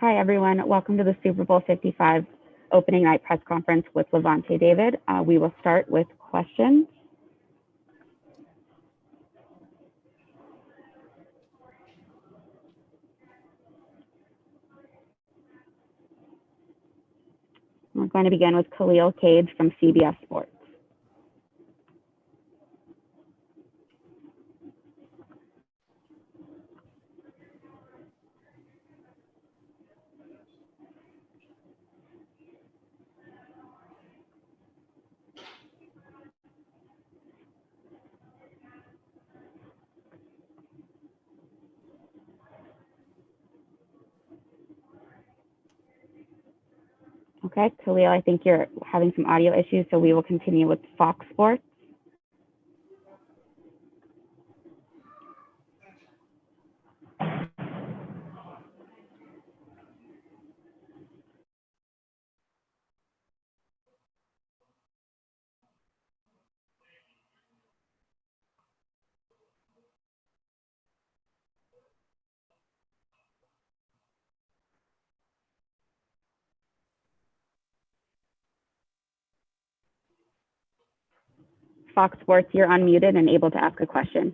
Hi, everyone. Welcome to the Super Bowl 55 opening night press conference with Lavonte David. We will start with questions. We're going to begin with Khalil Cage from CBS Sports. Okay, Khalil, I think you're having some audio issues, so we will continue with Fox Sports. Fox Sports, you're unmuted and able to ask a question.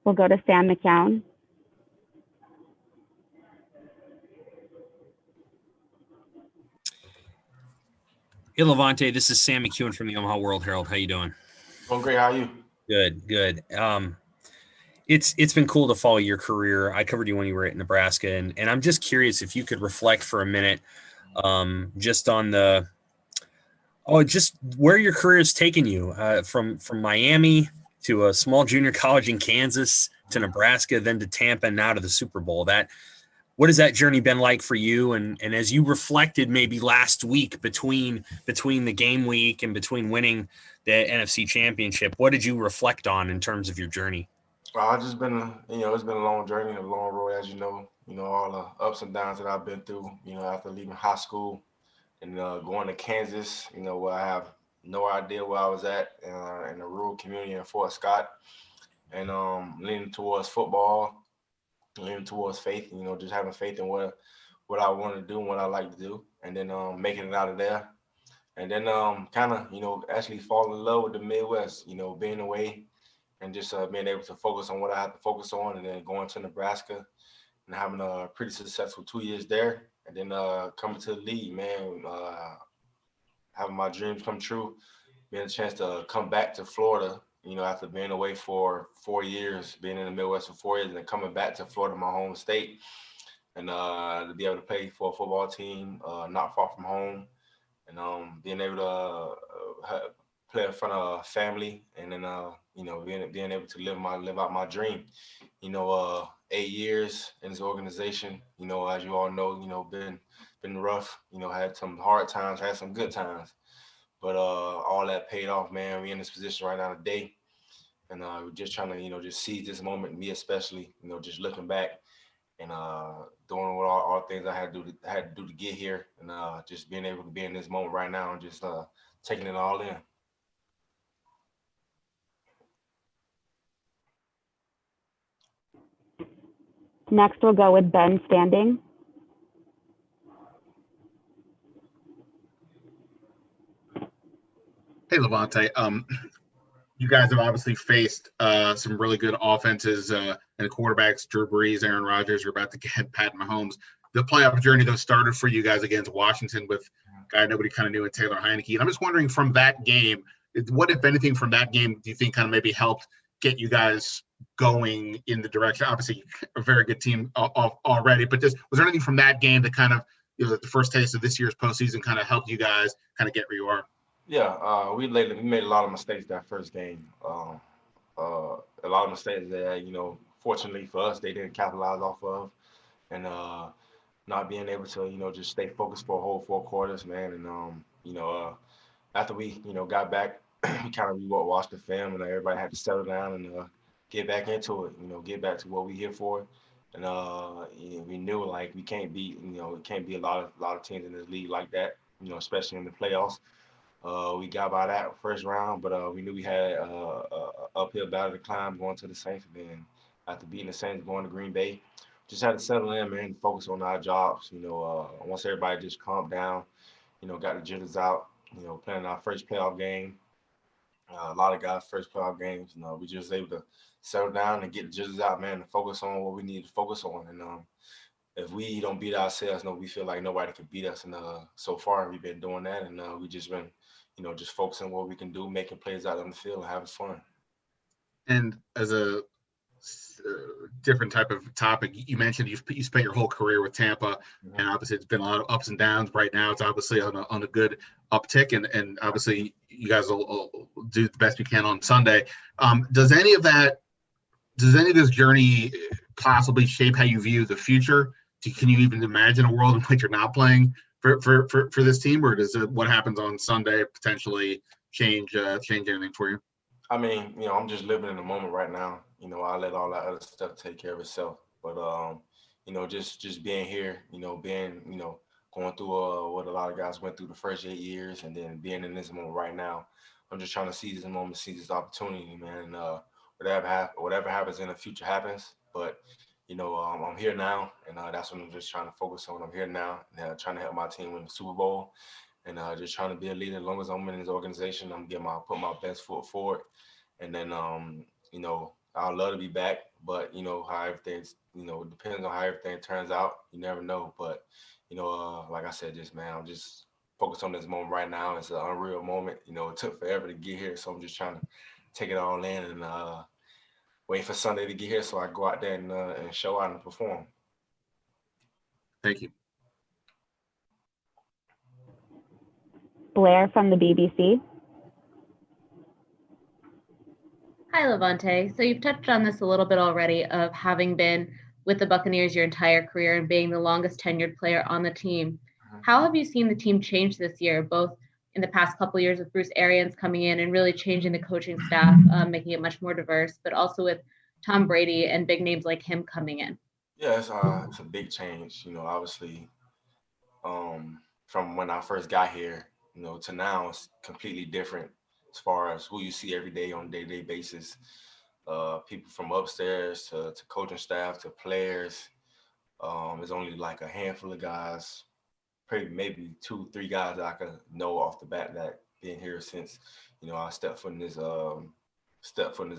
We'll go to Sam McCown. Hey, Lavonte, this is Sam McEwen from the Omaha World Herald. How you doing? Doing great. How are you? Good. It's been cool to follow your career. I covered you when you were at Nebraska, and I'm just curious if you could reflect for a minute, just on just where your career has taken you, from Miami to a small junior college in Kansas to Nebraska, then to Tampa, and now to the Super Bowl. What has that journey been like for you? And as you reflected maybe last week between the game week and between winning the NFC Championship, what did you reflect on in terms of your journey? It's just been, it's been a long journey, a long road, as you know, all the ups and downs that I've been through, after leaving high school and going to Kansas, where I have no idea where I was at in a rural community in Fort Scott, and leaning towards football, leaning towards faith, just having faith in what I want to do and what I like to do, and then making it out of there. And then kind of, actually fall in love with the Midwest, being away and just being able to focus on what I have to focus on, and then going to Nebraska and having a pretty successful 2 years there, and then coming to the league, man, having my dreams come true, being a chance to come back to Florida, after being away for 4 years, being in the Midwest for 4 years, and then coming back to Florida, my home state, and to be able to play for a football team not far from home, and being able to play in front of family, and then being able to live out my dream. 8 years in this organization. As you all know, been rough. Had some hard times, had some good times, but all that paid off, man. We in this position right now today, and we're just trying to just seize this moment. Me especially, just looking back and doing what all things I had to do to get here, and just being able to be in this moment right now and just taking it all in. Next, we'll go with Ben Standing. Hey, Lavonte. You guys have obviously faced some really good offenses and quarterbacks. Drew Brees, Aaron Rodgers. You're about to get Pat Mahomes. The playoff journey, though, started for you guys against Washington with a guy nobody kind of knew in Taylor Heineke. And I'm just wondering, from that game, what, if anything, from that game do you think kind of maybe helped get you guys going in the direction? Obviously, a very good team already, but just was there anything from that game that kind of, the first taste of this year's postseason kind of helped you guys kind of get where you are? Yeah, we made a lot of mistakes that first game. A lot of mistakes that fortunately for us, they didn't capitalize off of, and not being able to, just stay focused for a whole 4 quarters, man. And after we, got back, we kind of watched the film, and everybody had to settle down and get back into it. Get back to what we here for. And we knew like we can't beat, it can't be a lot of teams in this league like that. Especially in the playoffs. We got by that first round, but we knew we had uphill battle to climb going to the Saints. And then after beating the Saints, going to Green Bay, just had to settle in, man, focus on our jobs. Once everybody just calmed down, got the jitters out, playing our first playoff game. A lot of guys' first playoff games, we just able to settle down and get the jitters out, man, and focus on what we need to focus on. And if we don't beat ourselves, we feel like nobody can beat us. And so far, we've been doing that, and we just been, just focusing on what we can do, making plays out on the field, and having fun. And as a different type of topic, you mentioned you spent your whole career with Tampa, and obviously it's been a lot of ups and downs. Right now, it's obviously on a good uptick, and obviously you guys will do the best you can on Sunday. Does any of this journey possibly shape how you view the future? Can you even imagine a world in which you're not playing for this team, or does what happens on Sunday potentially change anything for you? I mean, I'm just living in the moment right now. I let all that other stuff take care of itself. But just being here, being, going through what a lot of guys went through the first 8 years, and then being in this moment right now, I'm just trying to see this moment, see this opportunity, man. And whatever happens in the future happens. But I'm here now, and that's what I'm just trying to focus on. I'm here now, and trying to help my team win the Super Bowl, and just trying to be a leader. As long as I'm in this organization, I'm put my best foot forward. And then I'd love to be back, but how everything's, depends on how everything turns out. You never know. But like I said, I'm just focused on this moment right now. It's an unreal moment. It took forever to get here, so I'm just trying to take it all in and wait for Sunday to get here so I go out there and show out and perform. Thank you. Blair from the BBC. Hi, Lavonte. So you've touched on this a little bit already of having been with the Buccaneers your entire career and being the longest tenured player on the team. How have you seen the team change this year, both in the past couple of years with Bruce Arians coming in and really changing the coaching staff, making it much more diverse, but also with Tom Brady and big names like him coming in? Yeah, it's a big change. Obviously, from when I first got here, to now, it's completely different as far as who you see every day on a day-to-day basis. People from upstairs to coaching staff to players. There's only like a handful of guys, maybe 2-3 guys that I can know off the bat that been here since I stepped foot in this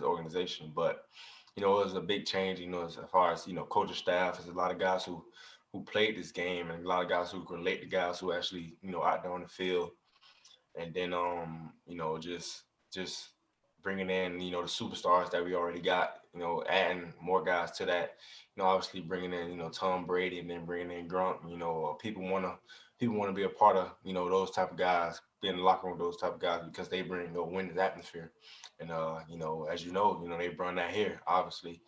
organization. But it was a big change. As far as coaching staff, there's a lot of guys who played this game, and a lot of guys who relate to guys who actually out there on the field. And then just bringing in the superstars that we already got, adding more guys to that, obviously bringing in Tom Brady, and then bringing in Gronk. People want to be a part of those type of guys, be in the locker room with those type of guys, because they bring a winning atmosphere. And as they brought that here, obviously.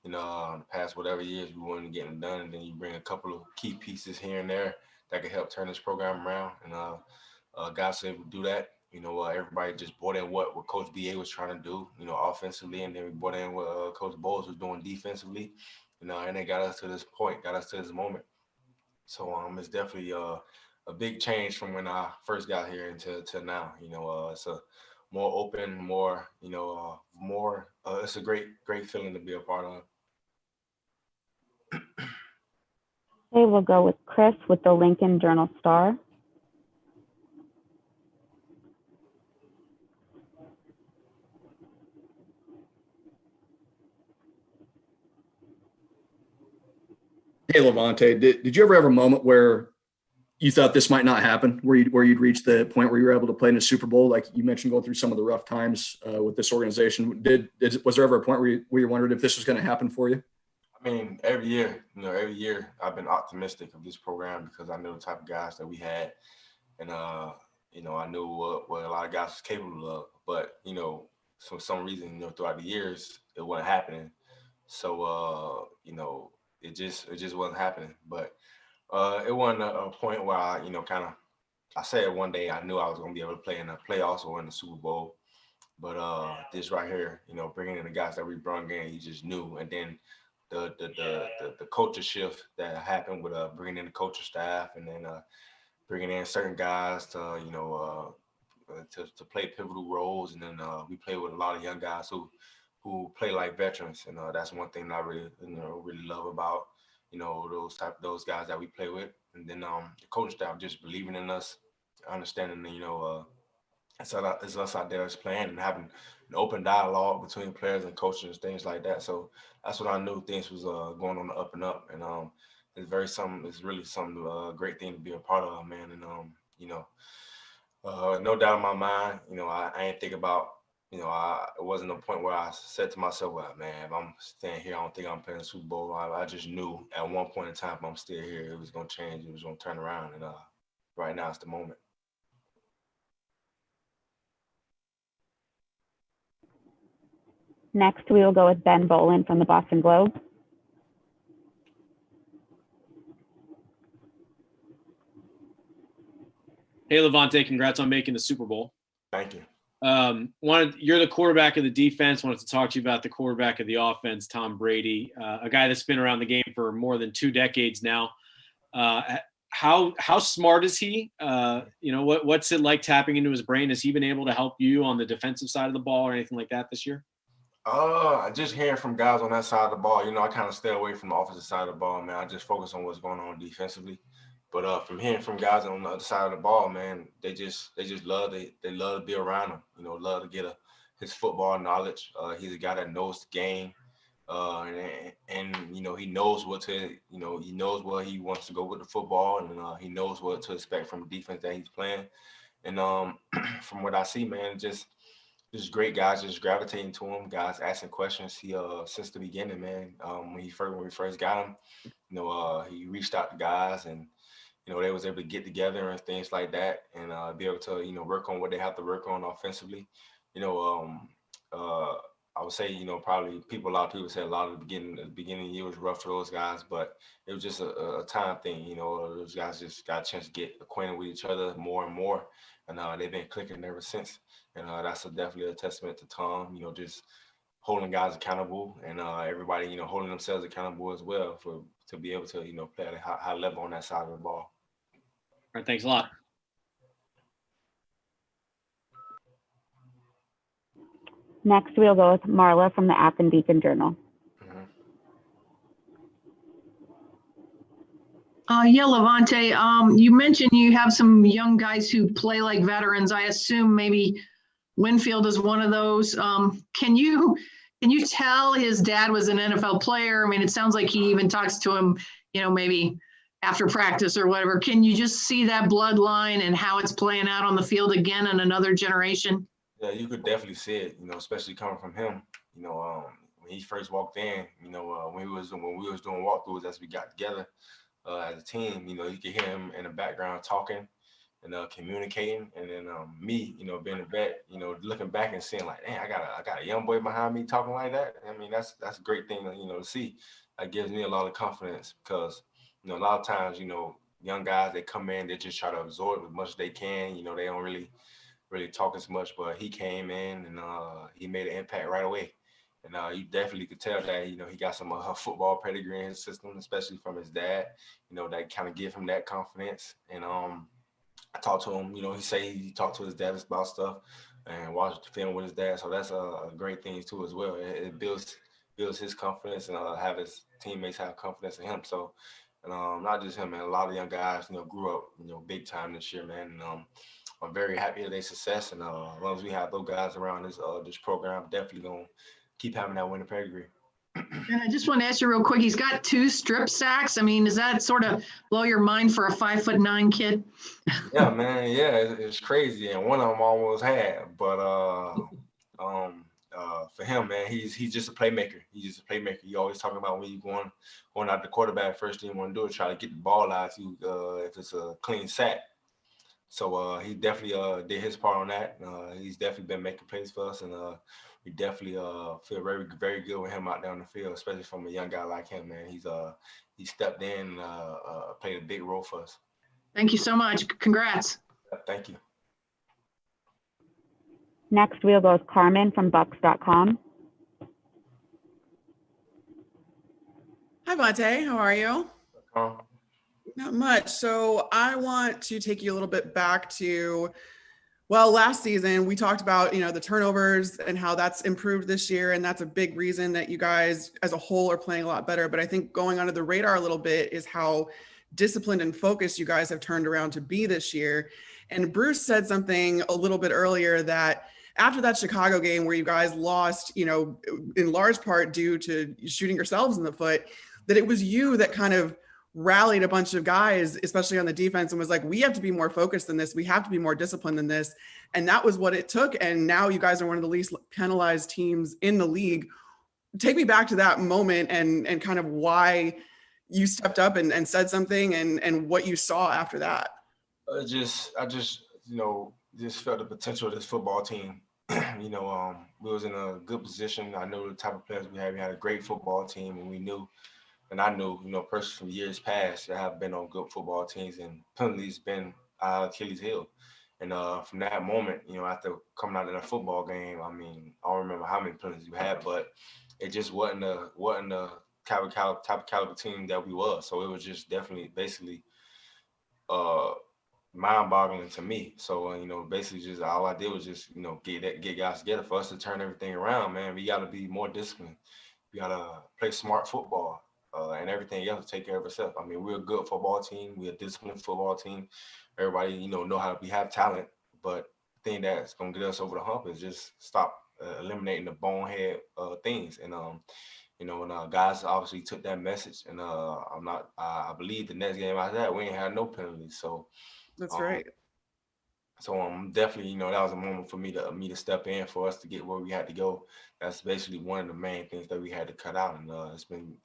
In the past whatever years we weren't getting done, and then you bring a couple of key pieces here and there that could help turn this program around. And guys able to do that. Everybody just bought in what Coach BA was trying to do, offensively, and then we bought in what Coach Bowles was doing defensively, and they got us to this point, got us to this moment. So it's definitely a big change from when I first got here to now. It's a more open, more, more. It's a great feeling to be a part of. Okay, we'll go with Chris with the Lincoln Journal-Star. Hey, Lavonte, did you ever have a moment where you thought this might not happen, where you'd reach the point where you were able to play in a Super Bowl? Like you mentioned, going through some of the rough times with this organization. Was there ever a point where you wondered if this was going to happen for you? I mean, every year I've been optimistic of this program because I knew the type of guys that we had, and I knew what a lot of guys was capable of. But for some reason, throughout the years, it wasn't happening. So it just wasn't happening. But It wasn't a point where I, I said one day I knew I was going to be able to play in the playoffs or in the Super Bowl. But this right here, bringing in the guys that we brought in, you just knew. And then the culture shift that happened with bringing in the coaching staff, and then bringing in certain guys to to play pivotal roles, and then we play with a lot of young guys who play like veterans, and that's one thing that I really love about those guys that we play with, and then the coaching staff just believing in us, understanding it's us out there as playing and having an open dialogue between players and coaches and things like that. So that's what I knew things was going on the up and up, and it's really something great thing to be a part of, man. And no doubt in my mind, I ain't think about, it wasn't a point where I said to myself, well, man, if I'm staying here, I don't think I'm playing the Super Bowl. I just knew at one point in time, if I'm still here, it was going to change. It was going to turn around. And right now it's the moment. Next, we will go with Ben Bolin from the Boston Globe. Hey, Lavonte, congrats on making the Super Bowl. Thank you. You're the quarterback of the defense. Wanted to talk to you about the quarterback of the offense, Tom Brady, a guy that's been around the game for more than 2 decades now. How smart is he? What's it like tapping into his brain? Has he been able to help you on the defensive side of the ball or anything like that this year? Just hearing from guys on that side of the ball, I kind of stay away from the offensive side of the ball, man. I just focus on what's going on defensively. But from hearing from guys on the other side of the ball, man, they just love to be around him. Love to get his football knowledge. He's a guy that knows the game, and he knows he knows where he wants to go with the football, and he knows what to expect from the defense that he's playing. And from what I see, man, just great guys just gravitating to him, guys asking questions. He since the beginning, man, when we first got him, he reached out to guys, and they was able to get together and things like that, and be able to work on what they have to work on offensively. I would say probably a lot of people say a lot of the beginning of the year was rough for those guys, but it was just a time thing. Those guys just got a chance to get acquainted with each other more and more, and they've been clicking ever since. And that's definitely a testament to Tom. Just holding guys accountable, and everybody holding themselves accountable as well to be able to play at a high level on that side of the ball. All right, thanks a lot. Next, we'll go with Marla from the App and Beacon Journal. Yeah, Lavonte, you mentioned you have some young guys who play like veterans. I assume maybe Winfield is one of those. Can you tell his dad was an NFL player? I mean, it sounds like he even talks to him, maybe after practice or whatever. Can you just see that bloodline and how it's playing out on the field again in another generation? Yeah, you could definitely see it, especially coming from him. When he first walked in, when we was doing walkthroughs as we got together as a team, you could hear him in the background talking and communicating, and then me, being a vet, looking back and seeing like, dang, I got a young boy behind me talking like that. I mean, that's a great thing to see. That gives me a lot of confidence because a lot of times, young guys, they come in, they just try to absorb as much as they can. They don't really talk as much, but he came in and he made an impact right away. And you definitely could tell that, he got some football pedigree in his system, especially from his dad, that kind of give him that confidence. And I talked to him, he talked to his dad about stuff and watched the film with his dad. So that's a great thing too as well. It builds his confidence and have his teammates have confidence in him. So, and not just him, man, a lot of young guys, grew up, big time this year, man. And I'm very happy with their success. And as long as we have those guys around this program, definitely going to keep having that winning pedigree. And I just want to ask you real quick, he's got 2 strip sacks. I mean, does that sort of blow your mind for a 5'9" kid? Yeah, man. Yeah, it's crazy. And one of them almost had, but for him, man, he's just a playmaker. He's just a playmaker. He always talking about when you going out the quarterback, first thing you want to do is try to get the ball out if it's a clean sack. So he definitely did his part on that. He's definitely been making plays for us, and we definitely feel very, very good with him out there on the field, especially from a young guy like him, man. He stepped in and played a big role for us. Thank you so much. Congrats. Thank you. Next, we'll go with Carmen from Bucs.com. Hi, Vontae. How are you? Um, Not much. So I want to take you a little bit back to, well, last season we talked about, the turnovers and how that's improved this year. And that's a big reason that you guys as a whole are playing a lot better. But I think going under the radar a little bit is how disciplined and focused you guys have turned around to be this year. And Bruce said something a little bit earlier that after that Chicago game where you guys lost, in large part due to shooting yourselves in the foot, that it was you that kind of rallied a bunch of guys, especially on the defense, and was like, we have to be more focused than this. We have to be more disciplined than this. And that was what it took. And now you guys are one of the least penalized teams in the league. Take me back to that moment and kind of why you stepped up and said something and what you saw after that. I just felt the potential of this football team. We was in a good position. I know the type of players we had. We had a great football team, and I knew, personally from years past, I have been on good football teams, and penalties been Achilles' heel. And from that moment, after coming out of that football game, I don't remember how many penalties we had, but it just wasn't the type of caliber team that we was. So it was just definitely, basically, mind-boggling to me. So basically, just all I did was just get guys together. For us to turn everything around, man, we got to be more disciplined. We got to play smart football. And everything else take care of itself. We're a good football team. We're a disciplined football team. Everybody, know how we have talent, but the thing that's gonna get us over the hump is just stop eliminating the bonehead things. And guys obviously took that message. And I believe the next game after that we ain't had no penalties. So that's right. So definitely, that was a moment for me to step in for us to get where we had to go. That's basically one of the main things that we had to cut out, and it's been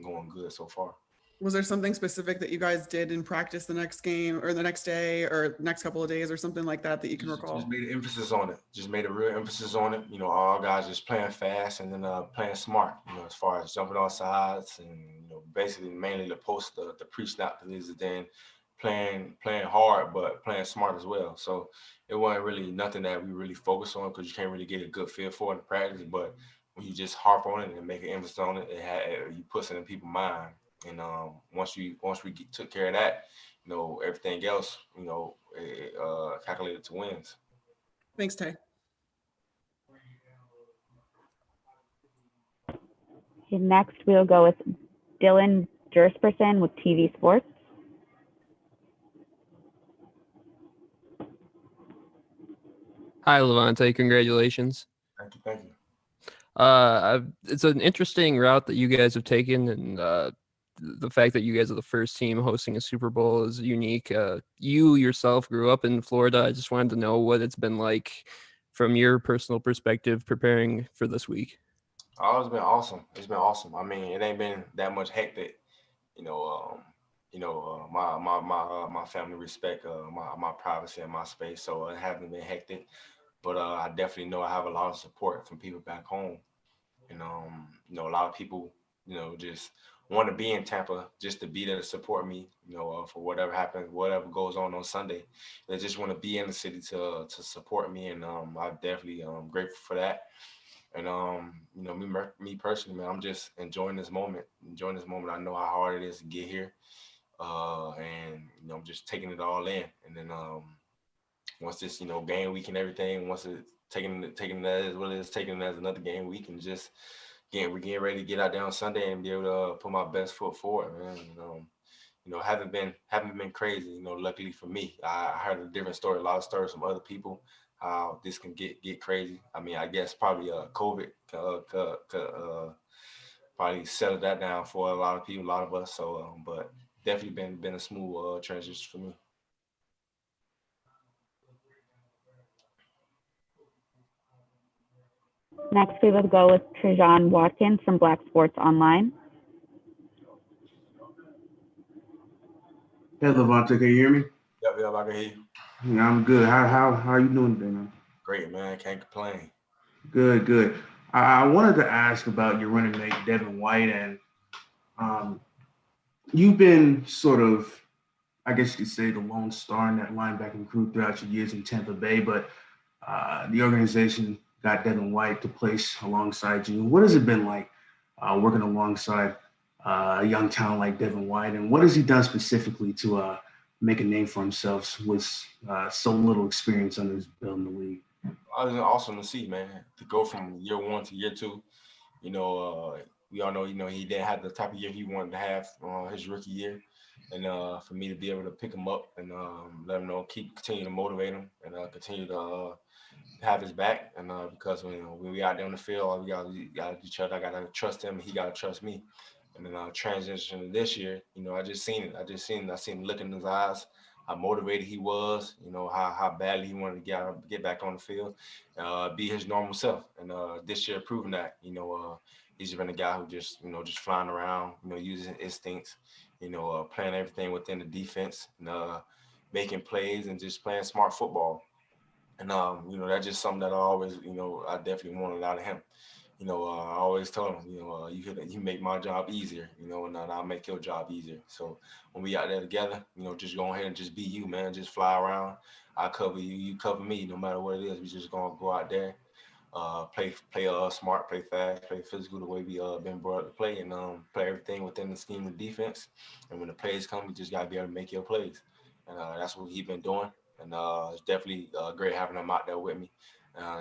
going good so far. Was there something specific that you guys did in practice the next game or the next day or next couple of days or something like that you can recall? Just made an emphasis on it. Just made a real emphasis on it. All guys just playing fast and then playing smart. As far as jumping off sides and basically mainly the post, the pre-snap is then playing hard, but playing smart as well. So it wasn't really nothing that we really focused on because you can't really get a good feel for it in practice. But when you just harp on it and make an emphasis on it, you put it in people's mind. And once we took care of that, everything else, calculated to wins. Thanks, Tay. Next, we'll go with Dylan Jesperson with TV Sports. Hi, Lavonte. Congratulations. Thank you. It's an interesting route that you guys have taken, and the fact that you guys are the first team hosting a Super Bowl is unique. You yourself grew up in Florida. I just wanted to know what it's been like from your personal perspective preparing for this week. Oh, it's been awesome. It's been awesome. It ain't been that much hectic. My family respect my privacy and my space, so it hasn't been hectic. But I definitely know I have a lot of support from people back home. And a lot of people, just want to be in Tampa just to be there to support me, for whatever happens, whatever goes on Sunday. They just want to be in the city to support me, and I'm definitely grateful for that. And me personally, man, I'm just enjoying this moment. I know how hard it is to get here, and I'm just taking it all in. And then once this game week and everything, once it's taking it as well as taking it as another game week, and just we're getting ready to get out there on Sunday and be able to put my best foot forward, man. Haven't been crazy. Luckily for me, I heard a different story, a lot of stories from other people how this can get crazy. I guess probably COVID probably settled that down for a lot of people, a lot of us. So, but definitely been a smooth transition for me. Next, we will go with Trajan Watkins from Black Sports Online. Hey, Lavonte, can you hear me? Yep, I can hear you. Yeah, I'm good. How are you doing today, man? Great, man. Can't complain. Good, good. I wanted to ask about your running mate, Devin White, and um, you've been sort of, I guess you could say, the lone star in that linebacking crew throughout your years in Tampa Bay, but the organization got Devin White to place alongside you. What has it been like working alongside a young talent like Devin White, and what has he done specifically to make a name for himself with so little experience under his belt in the league? It was awesome to see, man. To go from year one to year two, we all know, he didn't have the type of year he wanted to have his rookie year. And for me to be able to pick him up and let him know, continue to motivate him and continue to have his back. And because when we out there on the field, we got each other. I got to trust him. He got to trust me. And then transition to this year, I just seen it. I seen the look in his eyes, how motivated he was, how badly he wanted to get back on the field, be his normal self. And this year proving that, he's been a guy who just flying around, using instincts, playing everything within the defense and making plays and just playing smart football. And, that's just something that I always, I definitely wanted out of him. I always tell him, you make my job easier, and I'll make your job easier. So when we out there together, just go ahead and just be you, man. Just fly around. I cover you, you cover me, no matter what it is. We just gonna go out there, play smart, play fast, play physical the way we been brought up to play, and play everything within the scheme of defense. And when the plays come, we just gotta be able to make your plays, and that's what he's been doing. And it's definitely great having him out there with me.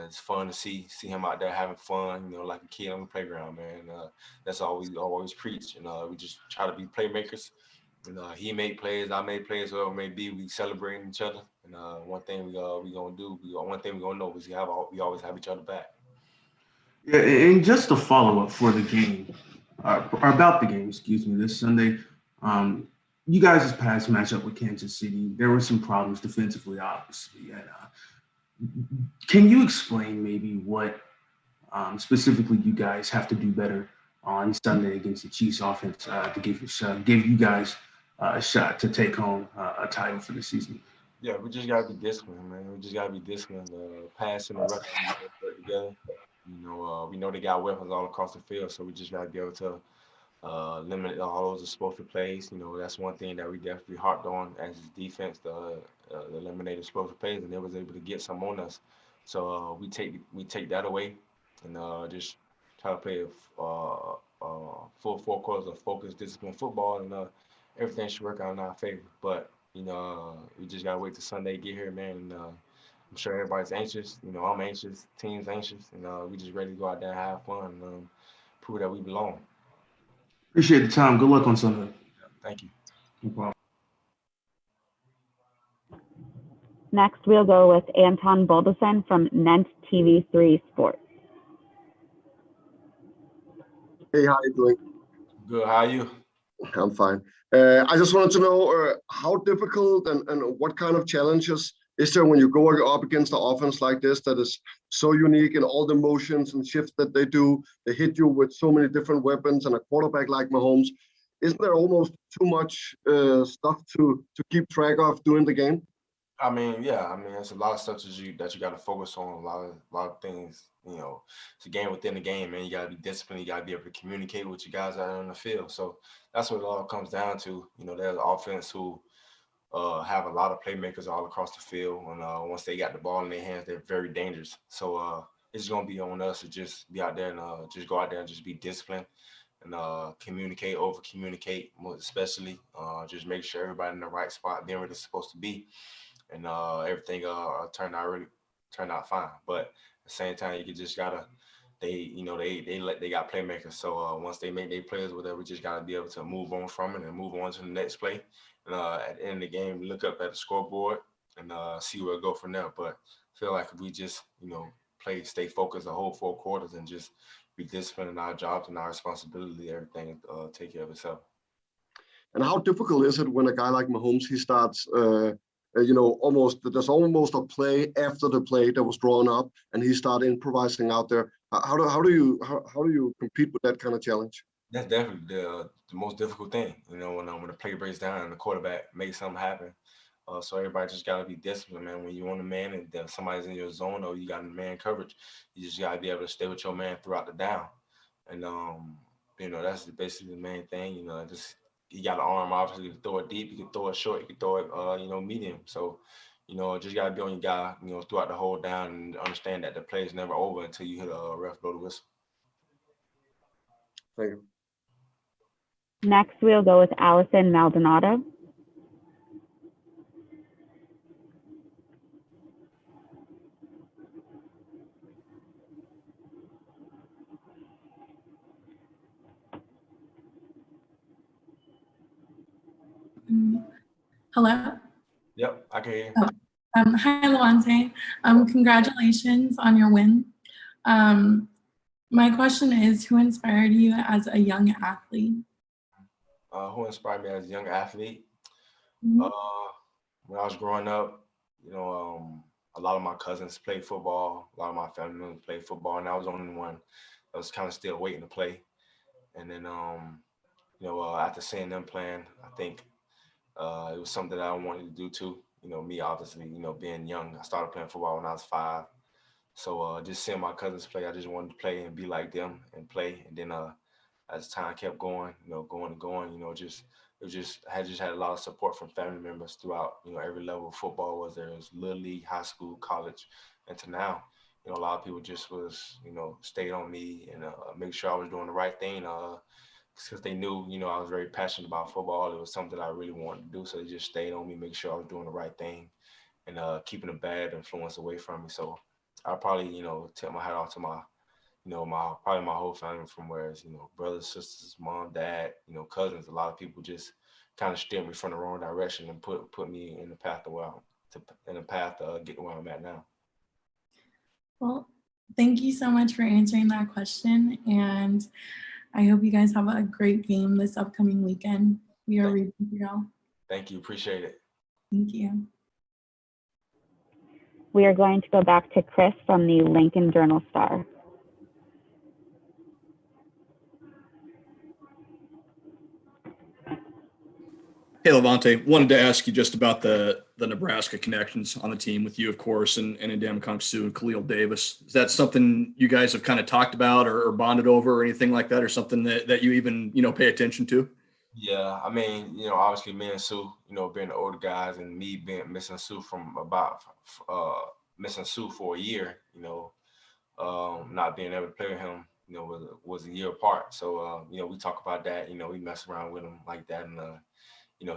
It's fun to see him out there having fun, like a kid on the playground, man. That's all we always preach, and we just try to be playmakers. And he made plays, I made plays, whatever it may be. We celebrating each other, and one thing we gonna do, one thing we gonna know is we always have each other back. Yeah, and just to follow up for the game, or about the game, excuse me, this Sunday, you guys' past matchup with Kansas City, there were some problems defensively, obviously. And can you explain maybe what specifically you guys have to do better on Sunday against the Chiefs offense to give you guys a shot to take home a title for the season? Yeah, we just gotta be disciplined, man. We just gotta be disciplined. Passing and rushing work together. We know they got weapons all across the field, so we just gotta be able to limit all those explosive plays. That's one thing that we definitely harped on as defense, the eliminate explosive plays, and they was able to get some on us. So we take that away, and just try to play full 4 quarters of focused, disciplined football, and everything should work out in our favor. But we just gotta wait till Sunday get here, man. And I'm sure everybody's anxious. I'm anxious, team's anxious, and we just ready to go out there and have fun and prove that we belong. Appreciate the time. Good luck on Sunday. Thank you. No problem. Next, we'll go with Anton Boldesen from Nent TV3 Sports. Hey, how you doing? Good. How are you? I'm fine. I just wanted to know how difficult and what kind of challenges is there when you go up against an offense like this that is so unique in all the motions and shifts that they do? They hit you with so many different weapons, and a quarterback like Mahomes. Isn't there almost too much stuff to keep track of during the game? I mean, yeah. I mean, it's a lot of stuff that you got to focus on. A lot of things. It's a game within the game, man. You got to be disciplined. You got to be able to communicate with you guys out on the field. So that's what it all comes down to. There's offense who have a lot of playmakers all across the field, and once they got the ball in their hands, they're very dangerous. So it's gonna be on us to just be out there and just go out there and just be disciplined and communicate, over communicate, especially just make sure everybody in the right spot, being where they're supposed to be, and everything turned out fine. But at the same time, you just gotta they got playmakers. So once they make their plays, whatever, we just gotta be able to move on from it and move on to the next play. And at the end of the game, look up at the scoreboard and see where it go from there. But I feel like if we just stay focused the whole 4 quarters and just be disciplined in our jobs and our responsibility, everything take care of itself. And how difficult is it when a guy like Mahomes, he starts, there's almost a play after the play that was drawn up, and he started improvising out there. How do you compete with that kind of challenge? That's definitely the most difficult thing, when the play breaks down and the quarterback makes something happen. So everybody just gotta be disciplined, man. When you on a man and then somebody's in your zone or you got man coverage, you just gotta be able to stay with your man throughout the down. And that's basically the main thing. Just you got an arm obviously to throw it deep, you can throw it short, you can throw it medium. So, just gotta be on your guy, throughout the whole down and understand that the play is never over until you hit a ref blow the whistle. Thank you. Next, we'll go with Allison Maldonado. Hello. Yep, I can hear you. Hi, Lavonte. Congratulations on your win. My question is, who inspired you as a young athlete? Who inspired me as a young athlete? Mhm. When I was growing up, a lot of my cousins played football. A lot of my family members played football, and I was the only one that was kind of still waiting to play. And then, after seeing them playing, I think it was something that I wanted to do too. Me obviously, being young, I started playing football when I was 5. So just seeing my cousins play, I just wanted to play and be like them and play. And then as time kept going, going and going, I just had a lot of support from family members throughout, every level of football, whether it was little league, high school, college, and to now. A lot of people just was, stayed on me and make sure I was doing the right thing. Because they knew, I was very passionate about football. It was something I really wanted to do. So they just stayed on me, make sure I was doing the right thing and keeping a bad influence away from me. So I probably, tip my hat off to my, probably my whole family from whereas, brothers, sisters, mom, dad, cousins, a lot of people just kind of steered me from the wrong direction and put me in the path to get where I'm at now. Well, thank you so much for answering that question. And I hope you guys have a great game this upcoming weekend. We are rooting for you. Thank you. Appreciate it. Thank you. We are going to go back to Chris from the Lincoln Journal-Star. Hey, Lavonte, wanted to ask you just about the Nebraska connections on the team with you, of course, and Ndamukong Suh and Khalil Davis. Is that something you guys have kind of talked about or bonded over or anything like that, or something that you even, pay attention to? Yeah, I mean, obviously me and Sue, being the older guys and me being missing Sue for a year, not being able to play with him, was a year apart. So, we talk about that, we mess around with him like that. And,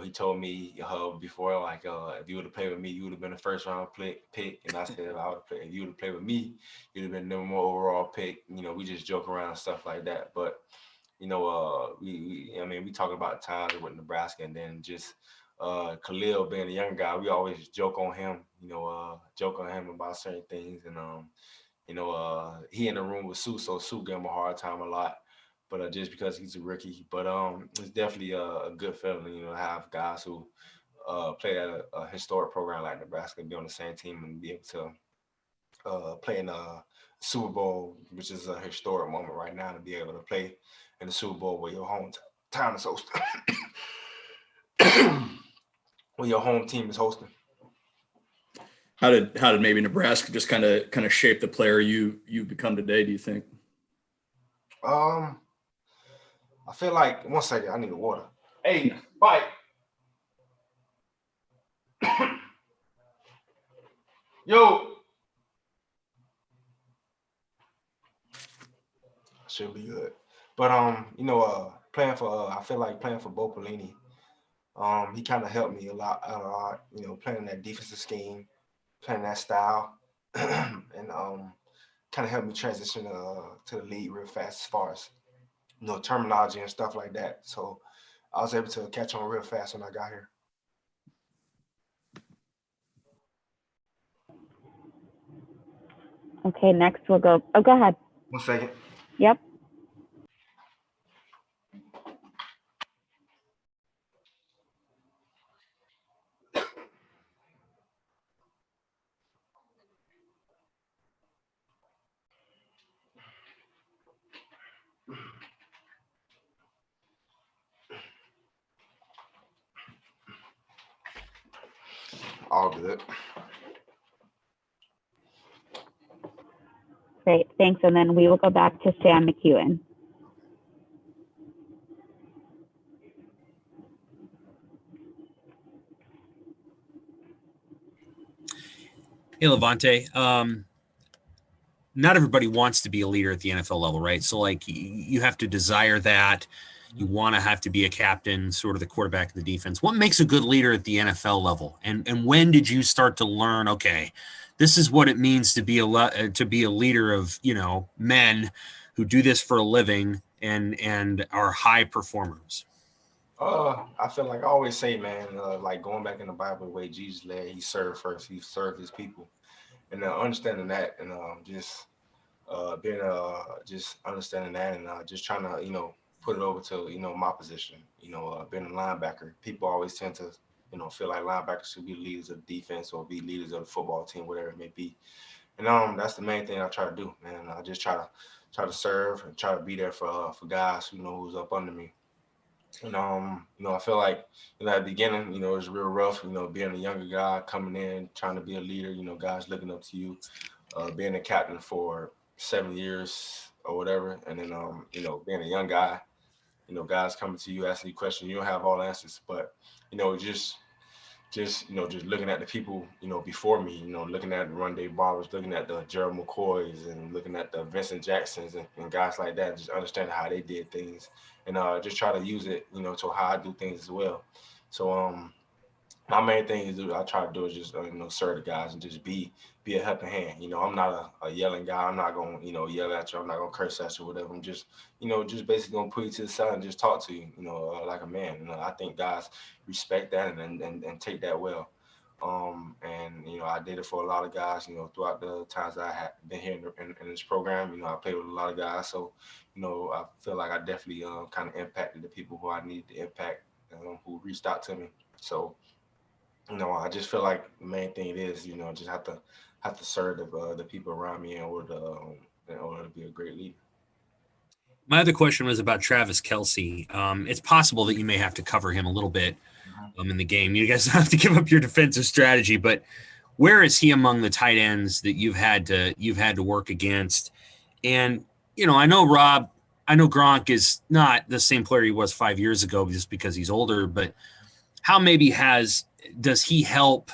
he told me before, like, if you would have played with me, you would have been the first round pick. And I said, if you would have played with me, you'd have been the number 1 overall pick. We just joke around and stuff like that. But, we talk about times with Nebraska and then just Khalil being a young guy, we always joke on him, about certain things. And, he in the room with Sue, so Sue gave him a hard time a lot. But just because he's a rookie, but it's definitely a good feeling, to have guys who play at a historic program like Nebraska, be on the same team and be able to play in a Super Bowl, which is a historic moment right now to be able to play in the Super Bowl where your hometown is hosting, where your home team is hosting. How did maybe Nebraska just kind of shape the player you've become today, do you think? I feel like, one second, I need water. Hey, bye. Yo. Should be good. But playing for I feel like playing for Bo Pelini, he kind of helped me a lot, playing that defensive scheme, playing that style, and kind of helped me transition to the league real fast as far as terminology and stuff like that. So I was able to catch on real fast when I got here. Okay, next we'll go. Oh, go ahead. 1 second. Yep. All good. Great, thanks. And then we will go back to Sam McEwen. Hey, Lavonte. Not everybody wants to be a leader at the NFL level, right? So, like, you have to desire that. You want to have to be a captain, sort of the quarterback of the defense. What makes a good leader at the NFL level? And when did you start to learn, okay, this is what it means to be a leader of, men who do this for a living and are high performers? I feel like I always say, man, like going back in the Bible, the way Jesus led, he served first, he served his people, and understanding that, and just being just understanding that, and just trying to put it over to my position, being a linebacker. People always tend to feel like linebackers should be leaders of defense or be leaders of the football team, whatever it may be, and that's the main thing I try to do, man. I just try to serve and try to be there for guys who's up under me. And I feel like at the beginning, it was real rough, being a younger guy coming in, trying to be a leader, guys looking up to you, being a captain for 7 years or whatever, and then being a young guy, guys coming to you asking you questions, you don't have all the answers, but just looking at the people before me, looking at the Rondé Barbers, looking at the Gerald McCoys, and looking at the Vincent Jacksons and guys like that, just understanding how they did things, and just try to use it to how I do things as well. So my main thing is I try to do is just serve the guys and just be a helping hand. I'm not a yelling guy. I'm not gonna yell at you. I'm not gonna curse at you or whatever. I'm just just basically gonna put you to the side and just talk to you like a man. I think guys respect that and take that well. And I did it for a lot of guys throughout the times that I had been here in this program. I played with a lot of guys, so I feel like I definitely kind of impacted the people who I needed to impact, who reached out to me. So I just feel like the main thing it is, just have to serve the people around me in order to be a great leader. My other question was about Travis Kelce. It's possible that you may have to cover him a little bit in the game. You guys have to give up your defensive strategy, but where is he among the tight ends that you've had to work against? And I know Gronk is not the same player he was 5 years ago just because he's older, but how does he help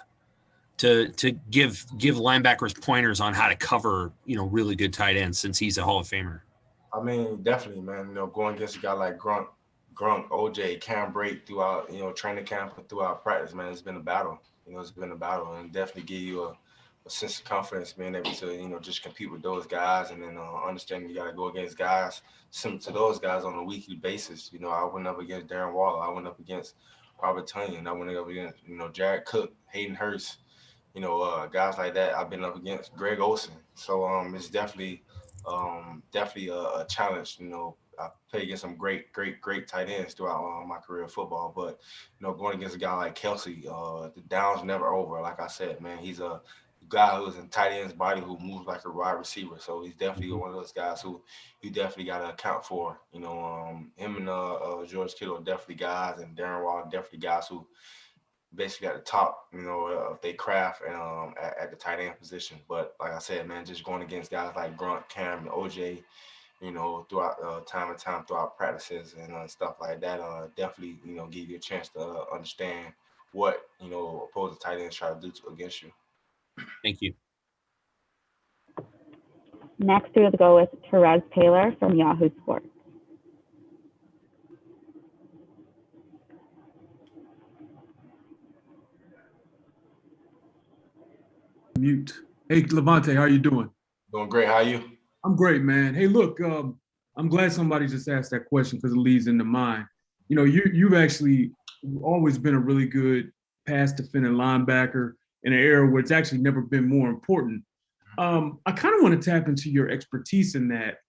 to give linebackers pointers on how to cover really good tight ends, since he's a Hall of Famer? I mean, definitely, man. Going against a guy like Gronk, OJ, Cam Brake throughout training camp and throughout practice, man, it's been a battle. It's been a battle, and definitely give you a sense of confidence, being able to just compete with those guys, and then understanding you got to go against guys similar to those guys on a weekly basis. I went up against Darren Waller, I went up against Robert Tonyan, I went up against Jared Cook, Hayden Hurst, guys like that. I've been up against Greg Olsen, so it's definitely a challenge. I played against some great tight ends throughout my career of football, but going against a guy like Kelce, the down's never over. Like I said, man, he's a guy who's in tight end's body who moves like a wide receiver. So he's definitely one of those guys who you definitely got to account for. Him and George Kittle are definitely guys, and Darren Waller definitely guys who basically at the top, of their craft and at the tight end position. But like I said, man, just going against guys like Gronk, Cam, and OJ, throughout time and time throughout practices and stuff like that, definitely, give you a chance to understand what, opposing tight ends try to do against you. Thank you. Next, we will go with Therese Taylor from Yahoo Sports. Mute. Hey, Lavonte, how you doing? Doing great. How are you? I'm great, man. Hey, look, I'm glad somebody just asked that question because it leads into mine. You've actually always been a really good pass defending linebacker in an era where it's actually never been more important. I kind of want to tap into your expertise in that.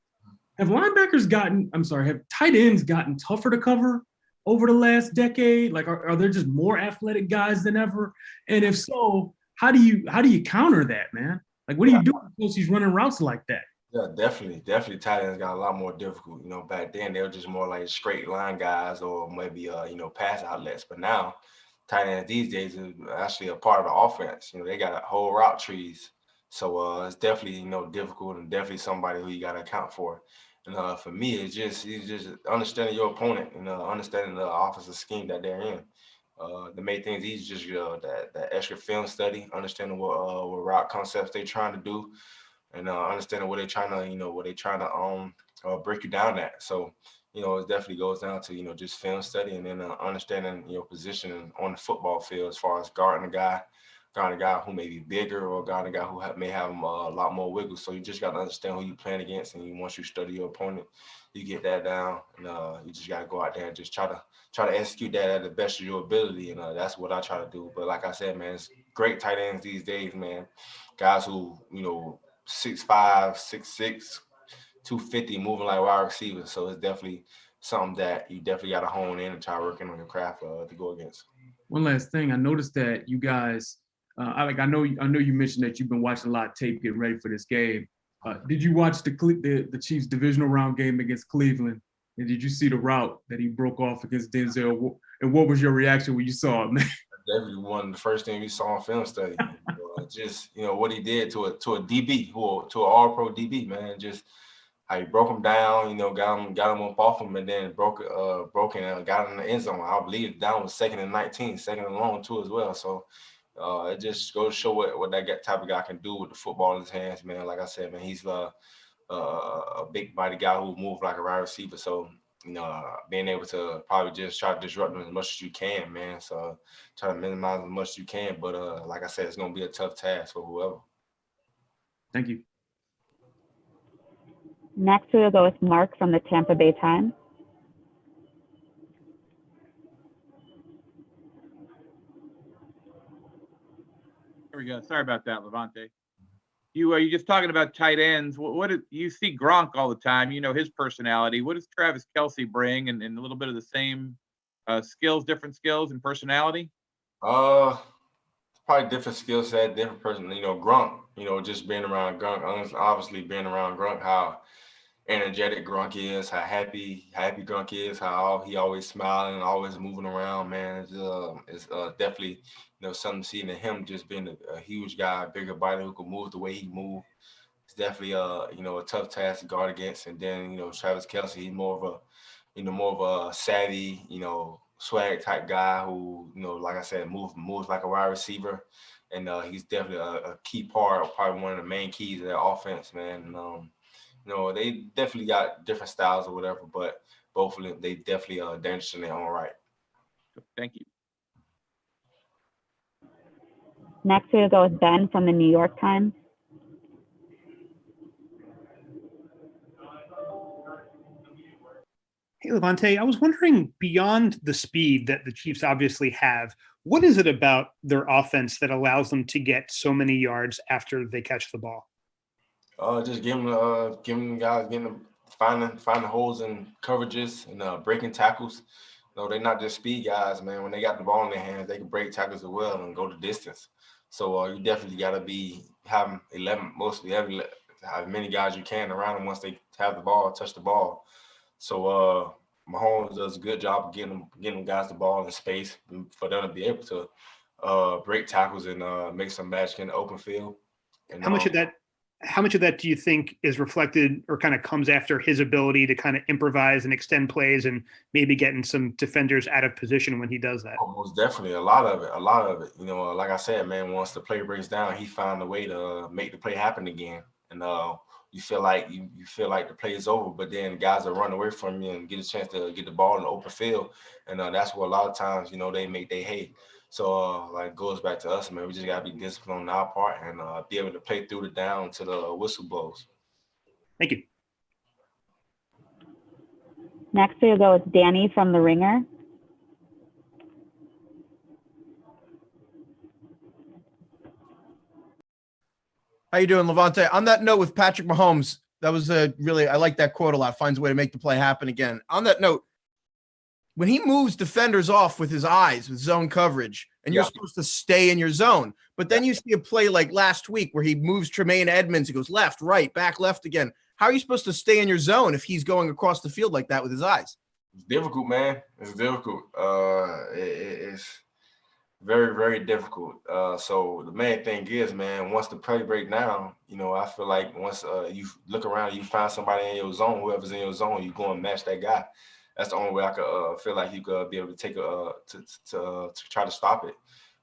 Have tight ends gotten tougher to cover over the last decade? Like, are there just more athletic guys than ever? And if so, how do you counter that, man? Like, what do you do if he's running routes like that? Yeah, definitely. Tight ends got a lot more difficult. Back then they were just more like straight line guys or maybe pass outlets. But now, tight ends these days is actually a part of the offense. You know, they got whole route trees. So it's definitely, you know, difficult and definitely somebody who you got to account for. And for me, it's just understanding your opponent and understanding the offensive scheme that they're in. The main thing is easy, just that extra film study, understanding what route concepts they're trying to do, and understanding what they're trying to, break you down at. So, you know, it definitely goes down to, you know, just film study and then understanding your position on the football field as far as guarding a guy who may be bigger or guarding a guy who may have a lot more wiggle. So you just got to understand who you're playing against, and once you study your opponent, you get that down, and you just got to go out there and just try to execute that at the best of your ability, and that's what I try to do. But like I said, man, it's great tight ends these days, man. Guys who, you know, 6'5", 6'6", 250, moving like wide receivers. So it's definitely something that you definitely got to hone in and try working on your craft to go against. One last thing, I noticed that you guys, I know you mentioned that you've been watching a lot of tape getting ready for this game. Did you watch the Chiefs divisional round game against Cleveland? And did you see the route that he broke off against Denzel? And what was your reaction when you saw it, man? Definitely one of the first thing we saw in film study. Just, you know, what he did to a DB, to an all-pro DB, man. Just how he broke him down, you know, got him up off him, and then broke and got in the end zone. I believe down was 2nd and 19, 2nd and long too as well. So it just goes to show what that type of guy can do with the football in his hands, man. Like I said, man, he's a big body guy who moves like a wide receiver. So, you know, being able to probably just try to disrupt him as much as you can, man. So try to minimize as much as you can. But like I said, it's going to be a tough task for whoever. Thank you. Next, we'll go with Mark from the Tampa Bay Times. There we go. Sorry about that, Lavonte. You just talking about tight ends. What you see Gronk all the time? You know his personality. What does Travis Kelce bring, and a little bit of the same skills, different skills and personality? Probably different skill set, different person. You know, Gronk. You know, just being around Gronk. Obviously, being around Gronk, how energetic Gronk is, how happy Gronk is, how he always smiling, always moving around, man. It's definitely, you know, something to see in him just being a huge guy, bigger body who can move the way he moves. It's definitely you know, a tough task to guard against. And then, you know, Travis Kelce, he's more of a savvy, you know, swag type guy who, you know, like I said, moves like a wide receiver. And he's definitely a key part, probably one of the main keys of their offense, man. And, you know, they definitely got different styles or whatever, but both of them, they definitely are dangerous in their own right. Thank you. Next, we'll go with Ben from the New York Times. Hey, Lavonte, I was wondering, beyond the speed that the Chiefs obviously have, what is it about their offense that allows them to get so many yards after they catch the ball? Just giving guys, finding holes in coverages and breaking tackles. You know, they're not just speed guys, man. When they got the ball in their hands, they can break tackles as well and go the distance. So you definitely got to be having as many guys you can around them once they have the ball, touch the ball. So Mahomes does a good job of getting guys the ball in space for them to be able to break tackles and make some magic in the open field. And, how much of that do you think is reflected or kind of comes after his ability to kind of improvise and extend plays and maybe getting some defenders out of position when he does that? Most definitely, a lot of it. You know, like I said, man, once the play breaks down, he found a way to make the play happen again. And you feel like the play is over, but then guys will run away from you and get a chance to get the ball in the open field. And that's where a lot of times, you know, they make their hay. So like it goes back to us, man. We just gotta be disciplined on our part and be able to play through the down to the whistle blows. Thank you. Next, we'll go with Danny from The Ringer. How you doing, Lavonte? On that note with Patrick Mahomes, that was I like that quote a lot. Finds a way to make the play happen again. On that note, when he moves defenders off with his eyes, with zone coverage, and you're supposed to stay in your zone, but then you see a play like last week where he moves Tremaine Edmonds, he goes left, right, back, left again. How are you supposed to stay in your zone if he's going across the field like that with his eyes? It's difficult, man. It's difficult. very, very difficult. So the main thing is, man, once the play break down, I feel like once you look around, you find somebody in your zone, whoever's in your zone, you go and match that guy. That's the only way I could feel like you could be able to take to try to stop it.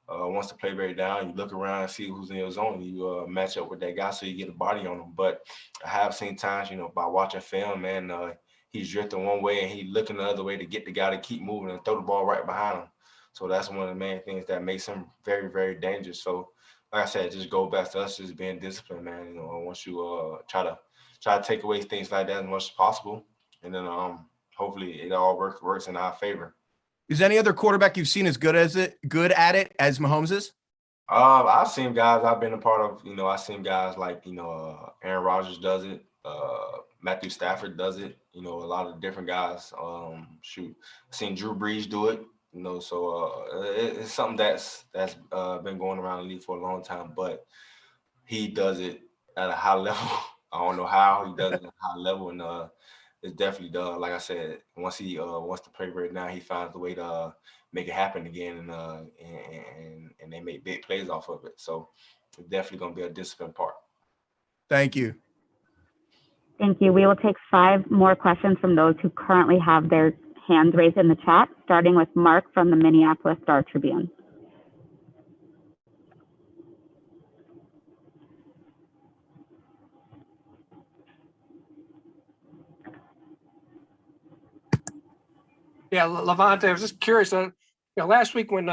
Once the play break down, you look around and see who's in your zone. You match up with that guy so you get a body on him. But I have seen times, by watching film, man, he's drifting one way and he's looking the other way to get the guy to keep moving and throw the ball right behind him. So that's one of the main things that makes him very, very dangerous. So, like I said, just go back to us just being disciplined, man. Once you try to take away things like that as much as possible, and then hopefully it all works in our favor. Is any other quarterback you've seen as good at it as Mahomes is? I've seen guys I've been a part of. I've seen guys like Aaron Rodgers does it. Matthew Stafford does it. A lot of different guys. I've seen Drew Brees do it. So it's something that's been going around the league for a long time, but he does it at a high level. I don't know how he does it at a high level, and it's definitely does. Like I said, once the play break down, he finds a way to make it happen again, and they make big plays off of it. So it's definitely going to be a disciplined part. Thank you. Thank you. We will take 5 more questions from those who currently have their hands raised in the chat, starting with Mark from the Minneapolis Star Tribune. Yeah, Lavonte, I was just curious. Last week when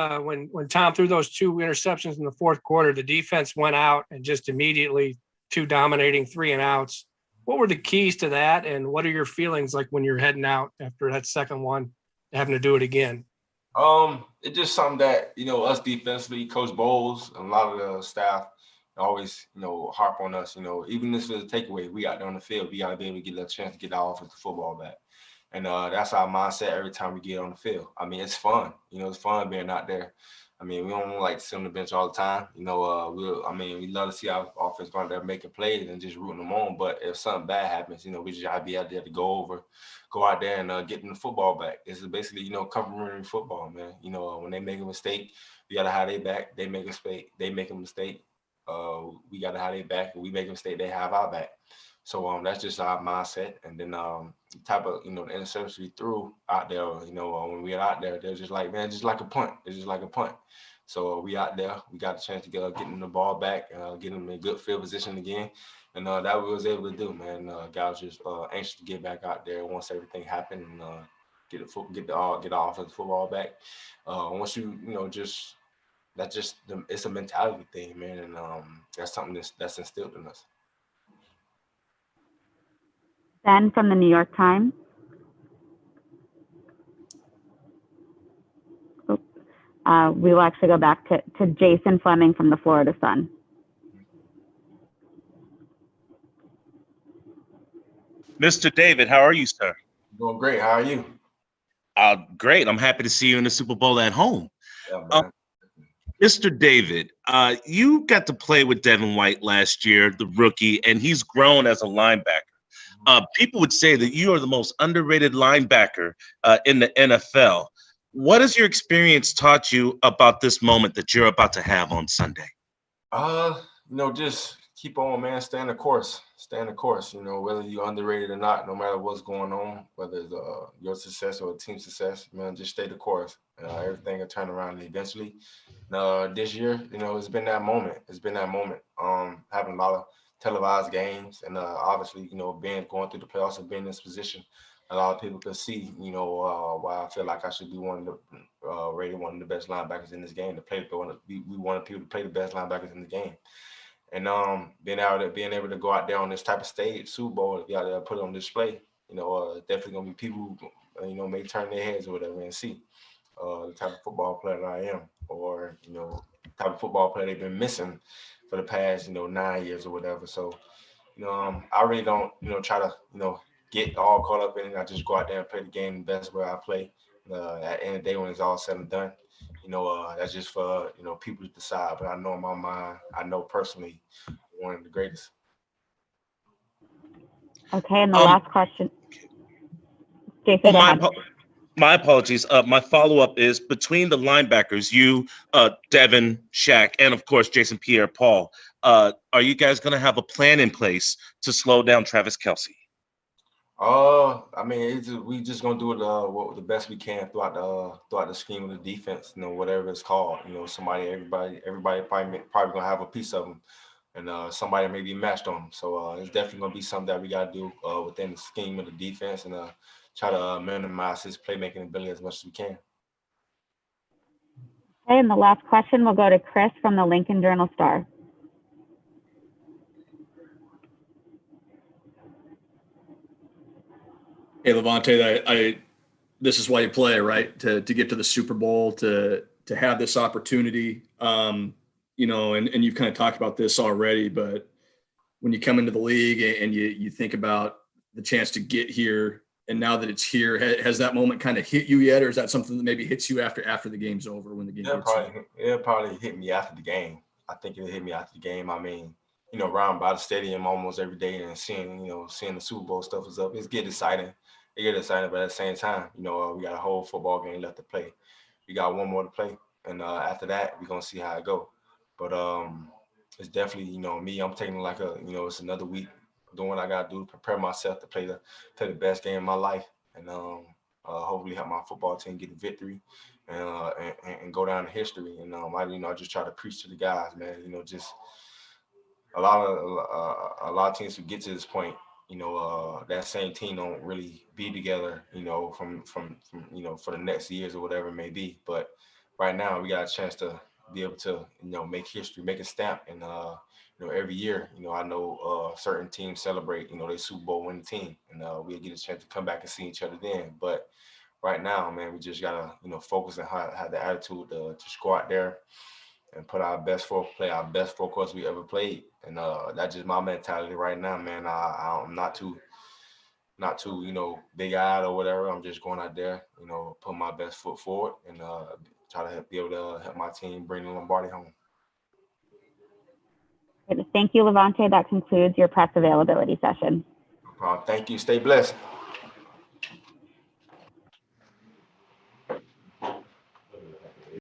Tom threw those 2 interceptions in the fourth quarter, the defense went out and just immediately 2 dominating 3 and outs. What were the keys to that, and what are your feelings like when you're heading out after that second one, having to do it again? It's just something that us defensively, Coach Bowles, and a lot of the staff always harp on us. Even if it's a takeaway, we out there on the field, we got to be able to get a chance to get our offensive football back. And that's our mindset every time we get on the field. I mean, it's fun. It's fun being out there. I mean, we don't like to sit on the bench all the time. We love to see our offense going out there making plays and just rooting them on. But if something bad happens, we just gotta be out there to go out there and get the football back. This is basically, covering football, man. When they make a mistake, we gotta have their back. They make a mistake. We gotta have their back. And we make a mistake, they have our back. So that's just our mindset. And then the type of, the interceptions we threw out there, when we were out there, they're just like, man, just like a punt. It's just like a punt. So we out there, we got a chance to get them the ball back, get them in good field position again. And that we was able to do, man. Guys just anxious to get back out there once everything happened and get our offensive football back. Once it's a mentality thing, man. And that's something that's instilled in us. Ben from the New York Times. We will actually go back to Jason Fleming from the Florida Sun. Mr. David, how are you, sir? Doing great. How are you? Great. I'm happy to see you in the Super Bowl at home. Yeah, Mr. David, you got to play with Devin White last year, the rookie, and he's grown as a linebacker. People would say that you are the most underrated linebacker in the NFL. What has your experience taught you about this moment that you're about to have on Sunday? Just keep on, man. Stay in the course. Whether you're underrated or not, no matter what's going on, whether it's your success or a team success, man, just stay the course. Everything will turn around eventually. This year, it's been that moment. Having a lot of televised games and obviously, going through the playoffs and being in this position, a lot of people could see, why I feel like I should be rated one of the best linebackers in this game. We wanted people to play the best linebackers in the game. And being able to go out there on this type of stage, Super Bowl, be out there put it on display, definitely gonna be people who, may turn their heads or whatever and see the type of football player that I am, or the type of football player they've been missing for the past 9 years or whatever. So I really don't try to get all caught up in it. I just go out there and play the game the best way I play. At the end of the day, when it's all said and done, that's just for people to decide. But I know in my mind, I know personally, one of the greatest. Okay, and the last question. Jason, go ahead. My apologies. My follow-up is between the linebackers, you, Devin, Shaq, and of course Jason Pierre-Paul. Are you guys going to have a plan in place to slow down Travis Kelce? I mean, we just gonna do it the best we can throughout the scheme of the defense. You know, whatever it's called. You know, everybody probably gonna have a piece of them, and somebody may be matched on them. So it's definitely gonna be something that we gotta do within the scheme of the defense and try to minimize his playmaking ability as much as we can. Okay, and the last question will go to Chris from the Lincoln Journal-Star. Hey, Lavonte, this is why you play, right? To get to the Super Bowl, to have this opportunity, you know, and you've kind of talked about this already, but when you come into the league and you think about the chance to get here, and now that it's here, has that moment kind of hit you yet, or is that something that maybe hits you after the game's over, when the game gets here? It'll probably hit me after the game. I think it'll hit me after the game. I mean, you know, around by the stadium almost every day and seeing the Super Bowl stuff is up. It's getting exciting. It gets exciting, but at the same time, you know, we got a whole football game left to play. We got one more to play, and after that, we're gonna see how it go. But it's definitely, you know, me. I'm taking like it's another week doing what I gotta do to prepare myself to play the best game of my life, and hopefully help my football team get the victory and go down in history. And I just try to preach to the guys, man. You know, just a lot of teams who get to this point, you know, that same team don't really be together, you know, from you know, for the next years or whatever it may be. But right now we got a chance to be able to, you know, make history, make a stamp. And you know, every year, you know, I know certain teams celebrate, you know, their Super Bowl winning team, and we'll get a chance to come back and see each other then. But right now, man, we just gotta, you know, focus and have the attitude to go out there and put our best play our best four quarters we ever played. And that's just my mentality right now, man. I'm not too, you know, big eyed or whatever. I'm just going out there, you know, put my best foot forward and try to be able to help my team bring the Lombardi home. Thank you, Lavonte. That concludes your press availability session. No problem. Thank you. Stay blessed.